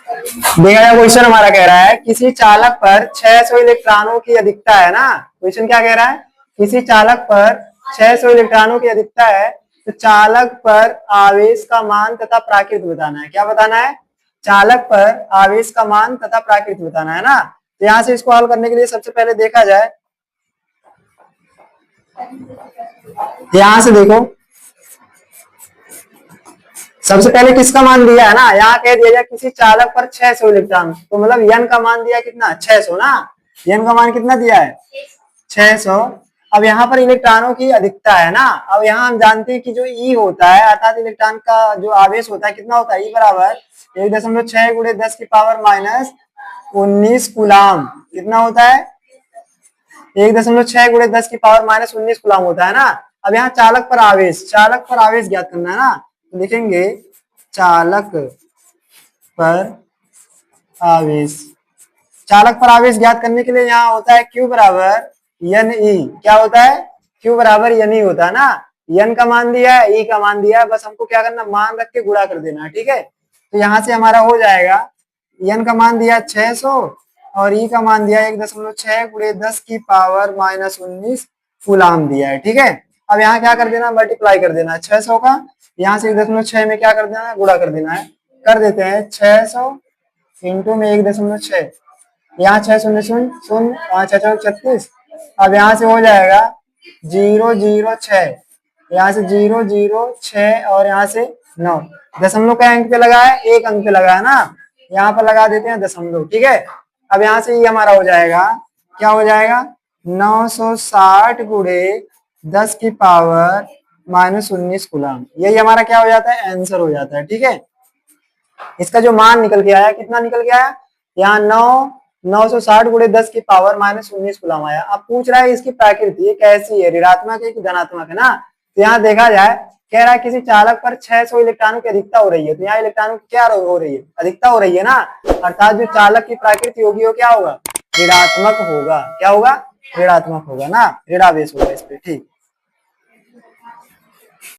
देखा जाए क्वेश्चन हमारा कह रहा है किसी चालक पर 600 इलेक्ट्रॉनों की अधिकता है ना। क्वेश्चन क्या कह रहा है, किसी चालक पर 600 इलेक्ट्रॉनों की अधिकता है तो चालक पर आवेश का मान तथा प्राकृत बताना है। क्या बताना है, चालक पर आवेश का मान तथा प्राकृत बताना है ना। तो यहाँ से इसको हल करने के लिए सबसे पहले देखा जाए, यहां से देखो सबसे पहले किसका मान दिया है ना, यहाँ कह दिया जाए किसी चालक पर 600 इलेक्ट्रॉन, तो मतलब n का मान दिया कितना 600 ना, n का मान कितना दिया है 600। अब यहाँ पर इलेक्ट्रॉनों की अधिकता है ना, अब यहाँ हम जानते हैं कि जो E होता है अर्थात इलेक्ट्रॉन का जो आवेश होता है कितना होता है, E बराबर 1.6 गुणे 10 की पावर माइनस 19 कूलाम। कितना होता है 1.6 गुणे 10 की पावर माइनस 19 कूलाम होता है ना। अब यहाँ चालक पर आवेश, चालक पर आवेश ज्ञात करना है ना, तो लिखेंगे चालक पर आवेश। चालक पर आवेश ज्ञात करने के लिए यहाँ होता है Q बराबर एन ई। क्या होता है, Q बराबर एन ई होता है ना। एन का मान दिया है, ई का मान दिया है, बस हमको क्या करना मान रख के गुणा कर देना है, ठीक है। तो यहाँ से हमारा हो जाएगा एन का मान दिया 600 और ई का मान दिया 1.6 गुणे 10 की पावर माइनस 19 कूलाम दिया है, ठीक है। अब यहाँ क्या कर देना, मल्टीप्लाई कर देना है 600 का, यहाँ से 1.6 में क्या कर देना है, गुणा कर देना है। कर देते हैं 600 इंटू में 1.6, यहाँ 6 शून्य शून्य शून्य, 5×6 = 36। अब यहाँ से हो जाएगा 006, यहाँ से 006 और यहाँ से 9। दशमलव का अंक पे लगा है, एक अंक पे लगा है ना, यहाँ पर लगा देते हैं दशमलव, ठीक है। अब यहाँ से ये हमारा हो जाएगा, क्या हो जाएगा 960 गुणे 10 की पावर माइनस 19 कूलाम। यही हमारा क्या हो जाता है, आंसर हो जाता है, ठीक है। इसका जो मान निकल के आया, कितना निकल के आया, यहाँ 960 गुणे 10 की पावर माइनस 19 कूलाम आया। अब पूछ रहा है इसकी प्रकृति ये कैसी है, ऋणात्मक है कि धनात्मक है ना। तो यहाँ देखा जाए, कह रहा है किसी चालक पर 600 इलेक्ट्रॉनों की अधिकता हो रही है, तो यहाँ इलेक्ट्रॉनों की क्या हो रही है, अधिकता हो रही है ना, अर्थात जो चालक की प्रकृति होगी वो क्या होगा, ऋणात्मक होगा। क्या होगा, ऋणात्मक होगा ना, ऋणावेश होगा इस पे, ठीक।